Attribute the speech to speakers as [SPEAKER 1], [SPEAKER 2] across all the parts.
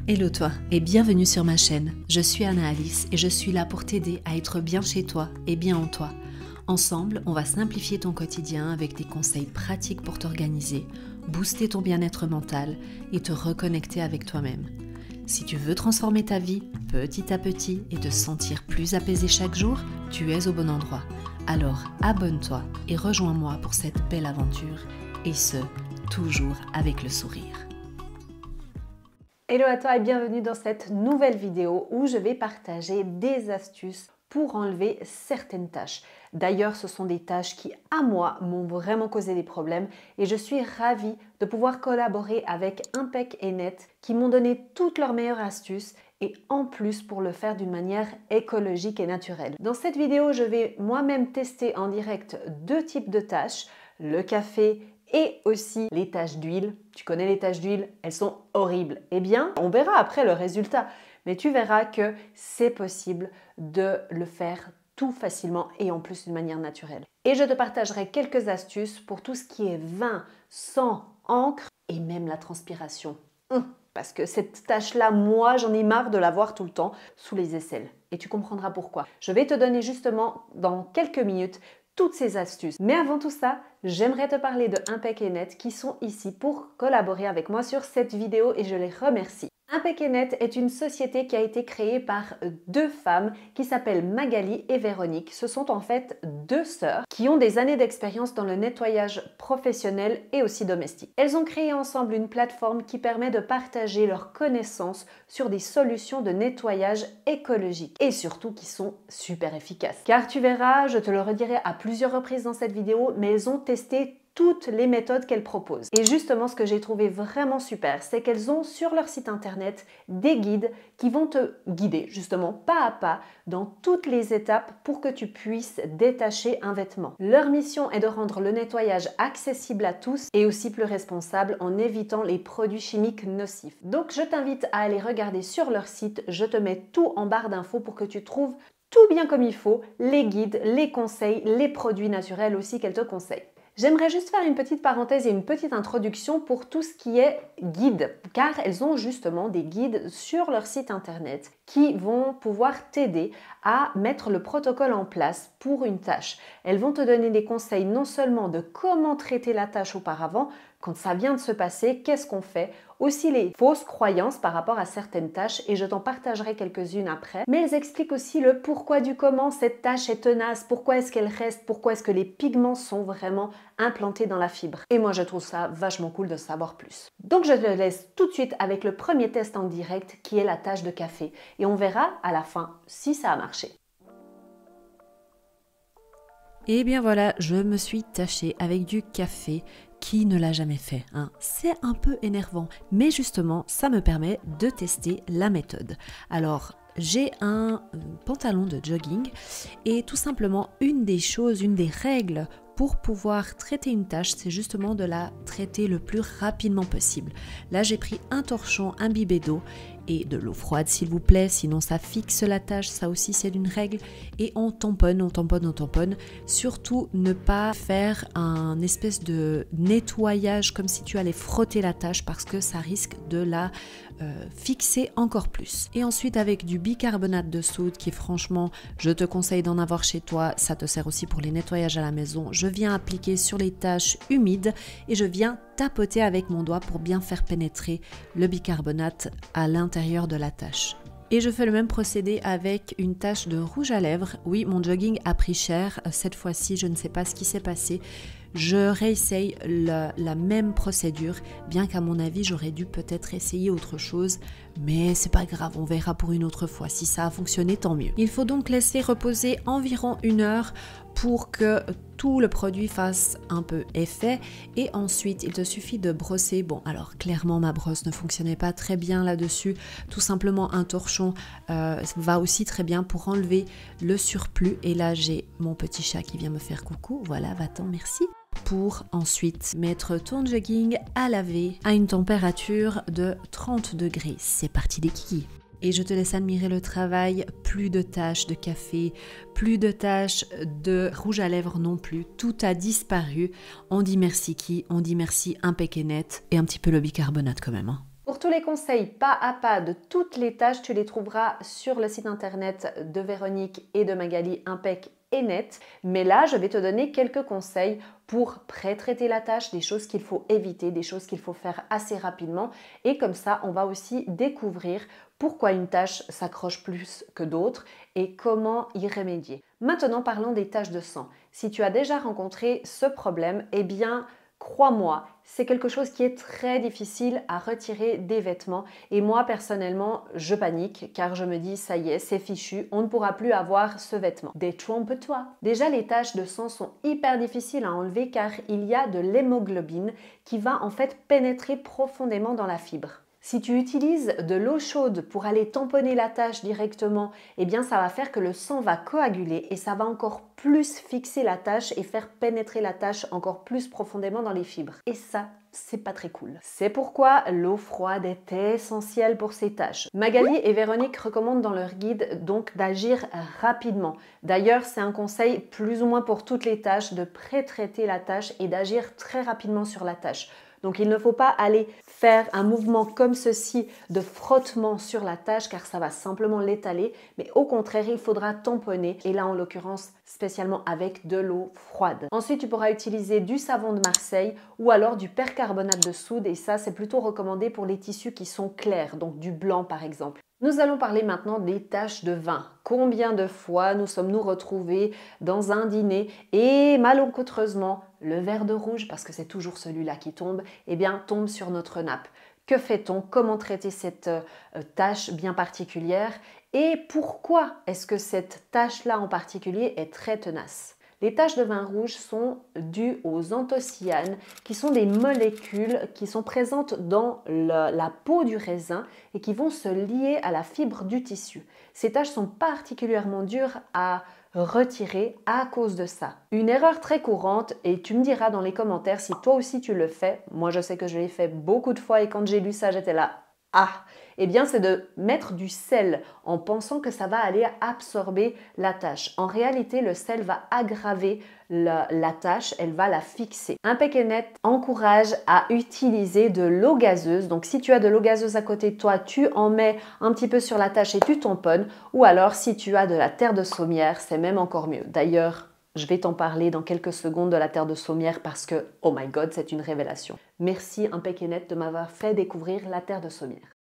[SPEAKER 1] Hello toi et bienvenue sur ma chaîne. Je suis Anna Alice et je suis là pour t'aider à être bien chez toi et bien en toi. Ensemble, on va simplifier ton quotidien avec des conseils pratiques pour t'organiser, booster ton bien-être mental et te reconnecter avec toi-même. Si tu veux transformer ta vie petit à petit et te sentir plus apaisé chaque jour, tu es au bon endroit. Alors abonne-toi et rejoins-moi pour cette belle aventure et ce, toujours avec le sourire.
[SPEAKER 2] Hello à toi et bienvenue dans cette nouvelle vidéo où je vais partager des astuces pour enlever certaines tâches. D'ailleurs, ce sont des tâches qui, à moi, m'ont vraiment causé des problèmes et je suis ravie de pouvoir collaborer avec Impec et Net qui m'ont donné toutes leurs meilleures astuces et en plus pour le faire d'une manière écologique et naturelle. Dans cette vidéo, je vais moi-même tester en direct deux types de tâches, le café et aussi les taches d'huile. Tu connais les taches d'huile, elles sont horribles. Eh bien, on verra après le résultat, mais tu verras que c'est possible de le faire tout facilement et en plus d'une manière naturelle. Et je te partagerai quelques astuces pour tout ce qui est vin, sang, encre et même la transpiration. Parce que cette tâche-là, moi, j'en ai marre de la voir tout le temps sous les aisselles. Et tu comprendras pourquoi. Je vais te donner justement dans quelques minutes toutes ces astuces. Mais avant tout ça, j'aimerais te parler de Impec et Net qui sont ici pour collaborer avec moi sur cette vidéo et je les remercie. Impec et Net est une société qui a été créée par deux femmes qui s'appellent Magali et Véronique. Ce sont en fait deux sœurs qui ont des années d'expérience dans le nettoyage professionnel et aussi domestique. Elles ont créé ensemble une plateforme qui permet de partager leurs connaissances sur des solutions de nettoyage écologique et surtout qui sont super efficaces. Car tu verras, je te le redirai à plusieurs reprises dans cette vidéo, mais elles ont testé toutes les méthodes qu'elles proposent. Et justement, ce que j'ai trouvé vraiment super, c'est qu'elles ont sur leur site internet des guides qui vont te guider justement pas à pas dans toutes les étapes pour que tu puisses détacher un vêtement. Leur mission est de rendre le nettoyage accessible à tous et aussi plus responsable en évitant les produits chimiques nocifs. Donc je t'invite à aller regarder sur leur site, je te mets tout en barre d'infos pour que tu trouves tout bien comme il faut, les guides, les conseils, les produits naturels aussi qu'elles te conseillent. J'aimerais juste faire une petite parenthèse et une petite introduction pour tout ce qui est guide, car elles ont justement des guides sur leur site internet qui vont pouvoir t'aider à mettre le protocole en place pour une tâche. Elles vont te donner des conseils non seulement de comment traiter la tâche auparavant, quand ça vient de se passer, qu'est-ce qu'on fait, aussi les fausses croyances par rapport à certaines tâches et je t'en partagerai quelques-unes après. Mais elles expliquent aussi le pourquoi du comment cette tâche est tenace, pourquoi est-ce qu'elle reste, pourquoi est-ce que les pigments sont vraiment implantés dans la fibre. Et moi je trouve ça vachement cool de savoir plus. Donc je te laisse tout de suite avec le premier test en direct qui est la tâche de café et on verra à la fin si ça a marché.
[SPEAKER 1] Et bien voilà, je me suis tachée avec du café. Qui ne l'a jamais fait, hein? C'est un peu énervant, mais justement, ça me permet de tester la méthode. Alors, j'ai un pantalon de jogging et tout simplement, une des règles pour pouvoir traiter une tâche, c'est justement de la traiter le plus rapidement possible. Là, j'ai pris un torchon imbibé d'eau et de l'eau froide s'il vous plaît, sinon ça fixe la tâche, ça aussi c'est une règle. Et on tamponne. Surtout ne pas faire un espèce de nettoyage comme si tu allais frotter la tâche parce que ça risque de la fixer encore plus. Et ensuite avec du bicarbonate de soude qui franchement, je te conseille d'en avoir chez toi, ça te sert aussi pour les nettoyages à la maison. Je viens appliquer sur les tâches humides et je viens tapoter avec mon doigt pour bien faire pénétrer le bicarbonate à l'intérieur de la tâche. Et je fais le même procédé avec une tache de rouge à lèvres. Oui, mon jogging a pris cher. Cette fois-ci, je ne sais pas ce qui s'est passé. Je réessaye la même procédure, bien qu'à mon avis, j'aurais dû peut-être essayer autre chose. Mais c'est pas grave, on verra pour une autre fois. Si ça a fonctionné, tant mieux. Il faut donc laisser reposer environ 1 heure pour que tout le produit fasse un peu effet et ensuite il te suffit de brosser. Bon, alors clairement ma brosse ne fonctionnait pas très bien là-dessus, tout simplement un torchon va aussi très bien pour enlever le surplus. Et là j'ai mon petit chat qui vient me faire coucou, voilà, va-t'en, merci. Pour ensuite mettre ton jogging à laver à une température de 30 degrés. C'est parti les kikis. Et je te laisse admirer le travail, plus de taches de café, plus de taches de rouge à lèvres non plus, tout a disparu. On dit merci qui? On dit merci Impec et Net et un petit peu le bicarbonate quand même. Hein.
[SPEAKER 2] Pour tous les conseils pas à pas de toutes les tâches, tu les trouveras sur le site internet de Véronique et de Magali Impec et Net. Mais là, je vais te donner quelques conseils pour pré-traiter la tâche, des choses qu'il faut éviter, des choses qu'il faut faire assez rapidement. Et comme ça, on va aussi découvrir pourquoi une tâche s'accroche plus que d'autres et comment y remédier. Maintenant, parlons des taches de sang. Si tu as déjà rencontré ce problème, eh bien, crois-moi, c'est quelque chose qui est très difficile à retirer des vêtements et moi personnellement je panique car je me dis ça y est, c'est fichu, on ne pourra plus avoir ce vêtement. Détrompe-toi. Déjà les taches de sang sont hyper difficiles à enlever car il y a de l'hémoglobine qui va en fait pénétrer profondément dans la fibre. Si tu utilises de l'eau chaude pour aller tamponner la tache directement, eh bien ça va faire que le sang va coaguler et ça va encore plus fixer la tache et faire pénétrer la tache encore plus profondément dans les fibres. Et ça, c'est pas très cool. C'est pourquoi l'eau froide est essentielle pour ces tâches. Magali et Véronique recommandent dans leur guide donc d'agir rapidement. D'ailleurs, c'est un conseil plus ou moins pour toutes les tâches de pré-traiter la tâche et d'agir très rapidement sur la tâche. Donc il ne faut pas aller faire un mouvement comme ceci de frottement sur la tâche car ça va simplement l'étaler, mais au contraire il faudra tamponner et là en l'occurrence spécialement avec de l'eau froide. Ensuite tu pourras utiliser du savon de Marseille ou alors du percarbonate de soude et ça c'est plutôt recommandé pour les tissus qui sont clairs, donc du blanc par exemple. Nous allons parler maintenant des taches de vin. Combien de fois nous sommes-nous retrouvés dans un dîner et malencontreusement le verre de rouge, parce que c'est toujours celui-là qui tombe, eh bien tombe sur notre nappe. Que fait-on? Comment traiter cette tache bien particulière? Et pourquoi est-ce que cette tache-là en particulier est très tenace? Les taches de vin rouge sont dues aux anthocyanes, qui sont des molécules qui sont présentes dans la peau du raisin et qui vont se lier à la fibre du tissu. Ces taches sont particulièrement dures à retirer à cause de ça. Une erreur très courante, et tu me diras dans les commentaires si toi aussi tu le fais, moi je sais que je l'ai fait beaucoup de fois et quand j'ai lu ça j'étais là, ah, eh bien c'est de mettre du sel en pensant que ça va aller absorber la tache. En réalité, le sel va aggraver la tache, elle va la fixer. Impec et Net encourage à utiliser de l'eau gazeuse. Donc si tu as de l'eau gazeuse à côté de toi, tu en mets un petit peu sur la tache et tu tamponnes. Ou alors si tu as de la terre de saumière, c'est même encore mieux. D'ailleurs, je vais t'en parler dans quelques secondes de la terre de saumière parce que, oh my god, c'est une révélation. Merci Impec et Net de m'avoir fait découvrir la terre de saumière.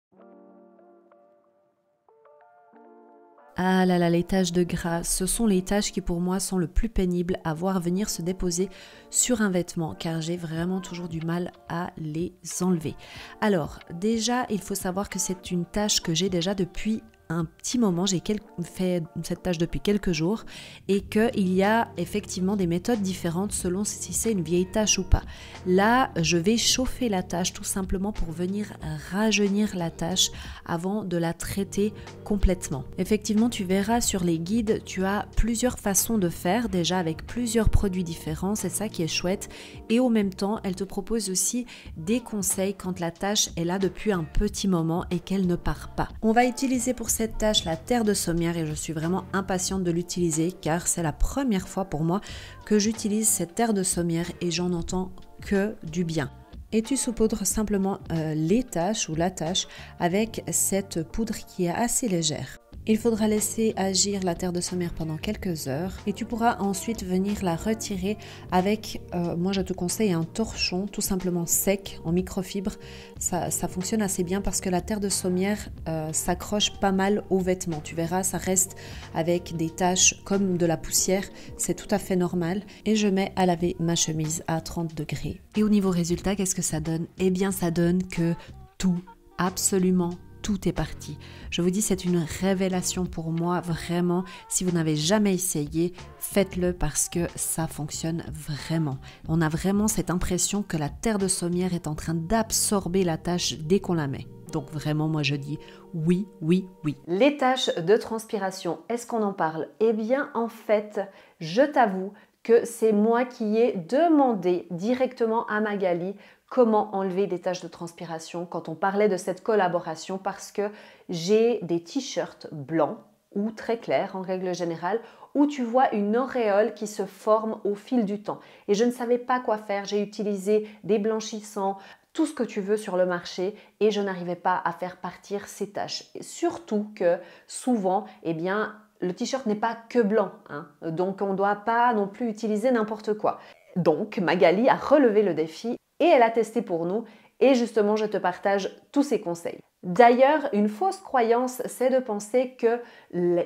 [SPEAKER 1] Ah là là, les taches de gras, ce sont les taches qui pour moi sont le plus pénibles à voir venir se déposer sur un vêtement car j'ai vraiment toujours du mal à les enlever. Alors déjà, il faut savoir que c'est une tache que j'ai déjà depuis un petit moment, j'ai fait cette tâche depuis quelques jours et qu'il y a effectivement des méthodes différentes selon si c'est une vieille tâche ou pas. Là, je vais chauffer la tâche tout simplement pour venir rajeunir la tâche avant de la traiter complètement. Effectivement, tu verras sur les guides, tu as plusieurs façons de faire déjà avec plusieurs produits différents, c'est ça qui est chouette et au même temps, elle te propose aussi des conseils quand la tâche est là depuis un petit moment et qu'elle ne part pas. On va utiliser pour cette tâche la terre de saumière et je suis vraiment impatiente de l'utiliser car c'est la première fois pour moi que j'utilise cette terre de saumière et j'en entends que du bien. Et tu saupoudres simplement les taches ou la tâche avec cette poudre qui est assez légère. Il faudra laisser agir la terre de saumière pendant quelques heures et tu pourras ensuite venir la retirer avec, moi je te conseille un torchon tout simplement sec en microfibre. Ça fonctionne assez bien parce que la terre de saumière s'accroche pas mal aux vêtements. Tu verras, ça reste avec des taches comme de la poussière, c'est tout à fait normal. Et je mets à laver ma chemise à 30 degrés. Et au niveau résultat, qu'est-ce que ça donne? Eh bien ça donne que tout, absolument tout est parti. Je vous dis, c'est une révélation pour moi, vraiment. Si vous n'avez jamais essayé, faites-le parce que ça fonctionne vraiment. On a vraiment cette impression que la terre de saumière est en train d'absorber la tâche dès qu'on la met. Donc vraiment, moi je dis oui, oui, oui.
[SPEAKER 2] Les taches de transpiration, est-ce qu'on en parle? Eh bien, en fait, je t'avoue que c'est moi qui ai demandé directement à Magali comment enlever des taches de transpiration quand on parlait de cette collaboration parce que j'ai des t-shirts blancs ou très clairs en règle générale où tu vois une auréole qui se forme au fil du temps. Et je ne savais pas quoi faire, j'ai utilisé des blanchissants, tout ce que tu veux sur le marché et je n'arrivais pas à faire partir ces taches. Et surtout que souvent, eh bien, le t-shirt n'est pas que blanc, hein, donc on ne doit pas non plus utiliser n'importe quoi. Donc Magali a relevé le défi et elle a testé pour nous et justement je te partage tous ces conseils. D'ailleurs, une fausse croyance, c'est de penser que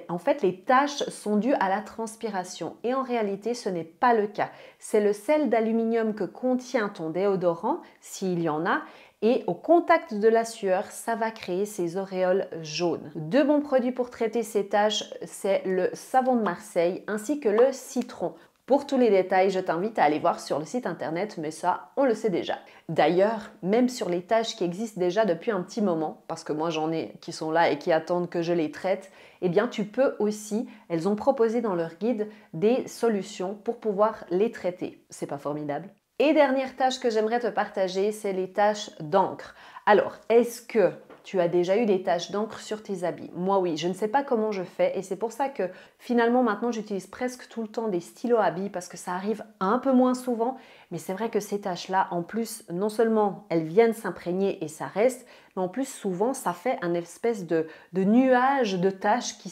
[SPEAKER 2] en fait, les taches sont dues à la transpiration. Et en réalité, ce n'est pas le cas. C'est le sel d'aluminium que contient ton déodorant, s'il y en a, et au contact de la sueur, ça va créer ces auréoles jaunes. Deux bons produits pour traiter ces taches, c'est le savon de Marseille ainsi que le citron. Pour tous les détails, je t'invite à aller voir sur le site internet, mais ça, on le sait déjà. D'ailleurs, même sur les taches qui existent déjà depuis un petit moment, parce que moi j'en ai qui sont là et qui attendent que je les traite, eh bien tu peux aussi, elles ont proposé dans leur guide des solutions pour pouvoir les traiter. C'est pas formidable? Et dernière tâche que j'aimerais te partager, c'est les taches d'encre. Alors, est-ce que tu as déjà eu des taches d'encre sur tes habits? Moi oui, je ne sais pas comment je fais et c'est pour ça que finalement maintenant j'utilise presque tout le temps des stylos à billes parce que ça arrive un peu moins souvent, mais c'est vrai que ces taches-là, en plus, non seulement elles viennent s'imprégner et ça reste, mais en plus souvent ça fait un espèce de nuage de taches qui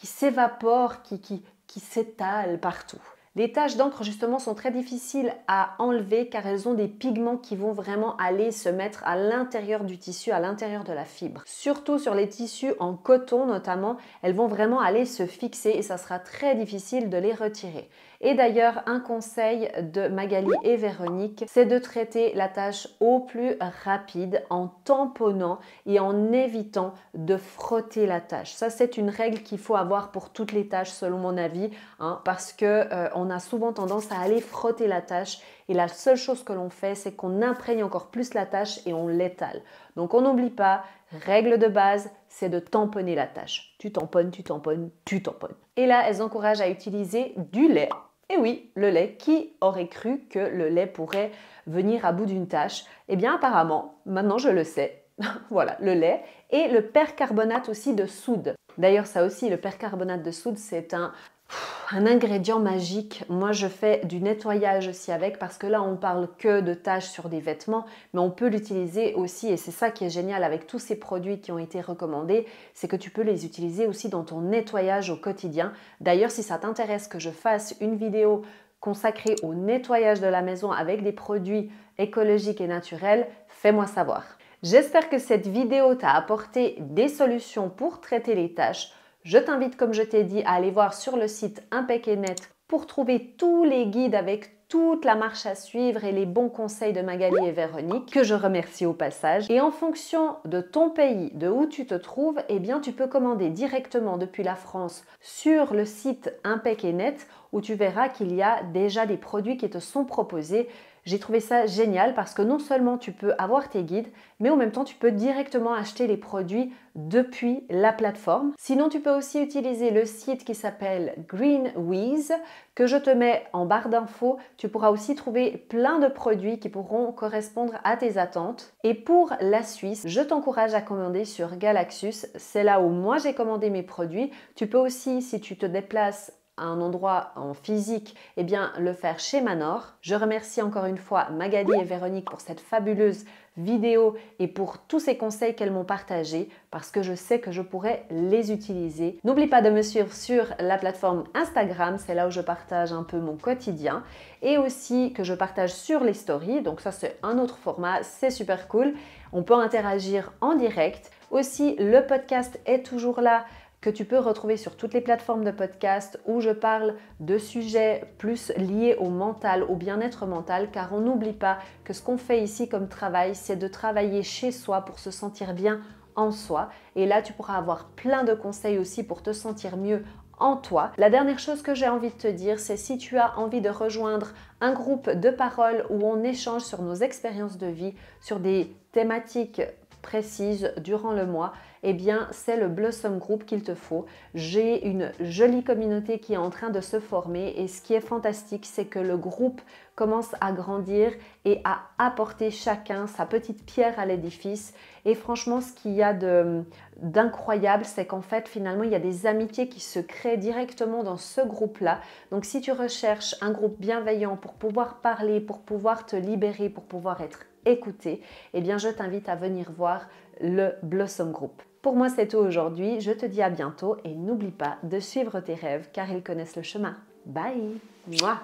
[SPEAKER 2] s'évaporent, qui s'étalent partout. Les taches d'encre justement sont très difficiles à enlever car elles ont des pigments qui vont vraiment aller se mettre à l'intérieur du tissu, à l'intérieur de la fibre. Surtout sur les tissus en coton notamment, elles vont vraiment aller se fixer et ça sera très difficile de les retirer. Et d'ailleurs, un conseil de Magali et Véronique, c'est de traiter la tache au plus rapide en tamponnant et en évitant de frotter la tache. Ça, c'est une règle qu'il faut avoir pour toutes les taches selon mon avis, hein, parce que on a souvent tendance à aller frotter la tache et la seule chose que l'on fait, c'est qu'on imprègne encore plus la tache et on l'étale. Donc on n'oublie pas, règle de base, c'est de tamponner la tache. Tu tamponnes, tu tamponnes, tu tamponnes. Et là, elles encouragent à utiliser du lait. Et oui, le lait, qui aurait cru que le lait pourrait venir à bout d'une tache? Eh bien apparemment, maintenant je le sais, voilà, le lait et le percarbonate aussi de soude. D'ailleurs ça aussi, le percarbonate de soude, c'est un ingrédient magique. Moi je fais du nettoyage aussi avec parce que là on parle que de taches sur des vêtements, mais on peut l'utiliser aussi et c'est ça qui est génial avec tous ces produits qui ont été recommandés, c'est que tu peux les utiliser aussi dans ton nettoyage au quotidien. D'ailleurs si ça t'intéresse que je fasse une vidéo consacrée au nettoyage de la maison avec des produits écologiques et naturels, fais-moi savoir. J'espère que cette vidéo t'a apporté des solutions pour traiter les taches. Je t'invite, comme je t'ai dit, à aller voir sur le site Impec et Net pour trouver tous les guides avec toute la marche à suivre et les bons conseils de Magali et Véronique, que je remercie au passage. Et en fonction de ton pays, de où tu te trouves, eh bien tu peux commander directement depuis la France sur le site Impec et Net où tu verras qu'il y a déjà des produits qui te sont proposés. J'ai trouvé ça génial parce que non seulement tu peux avoir tes guides, mais en même temps tu peux directement acheter les produits depuis la plateforme. Sinon, tu peux aussi utiliser le site qui s'appelle GreenWiz que je te mets en barre d'infos. Tu pourras aussi trouver plein de produits qui pourront correspondre à tes attentes. Et pour la Suisse, je t'encourage à commander sur Galaxus. C'est là où moi j'ai commandé mes produits. Tu peux aussi, si tu te déplaces à un endroit en physique, eh bien le faire chez Manor. Je remercie encore une fois Magali et Véronique pour cette fabuleuse vidéo et pour tous ces conseils qu'elles m'ont partagés parce que je sais que je pourrais les utiliser. N'oublie pas de me suivre sur la plateforme Instagram, c'est là où je partage un peu mon quotidien et aussi que je partage sur les stories, donc ça c'est un autre format, c'est super cool. On peut interagir en direct. Aussi, le podcast est toujours là, que tu peux retrouver sur toutes les plateformes de podcast où je parle de sujets plus liés au mental, au bien-être mental, car on n'oublie pas que ce qu'on fait ici comme travail, c'est de travailler chez soi pour se sentir bien en soi. Et là, tu pourras avoir plein de conseils aussi pour te sentir mieux en toi. La dernière chose que j'ai envie de te dire, c'est si tu as envie de rejoindre un groupe de parole où on échange sur nos expériences de vie, sur des thématiques précises durant le mois, eh bien c'est le Blossom Group qu'il te faut. J'ai une jolie communauté qui est en train de se former et ce qui est fantastique, c'est que le groupe commence à grandir et à apporter chacun sa petite pierre à l'édifice. Et franchement, ce qu'il y a d'incroyable, c'est qu'en fait, finalement, il y a des amitiés qui se créent directement dans ce groupe-là. Donc, si tu recherches un groupe bienveillant pour pouvoir parler, pour pouvoir te libérer, pour pouvoir être écouter, eh bien je t'invite à venir voir le Blossom Group. Pour moi c'est tout aujourd'hui, je te dis à bientôt et n'oublie pas de suivre tes rêves car ils connaissent le chemin. Bye. Mouah.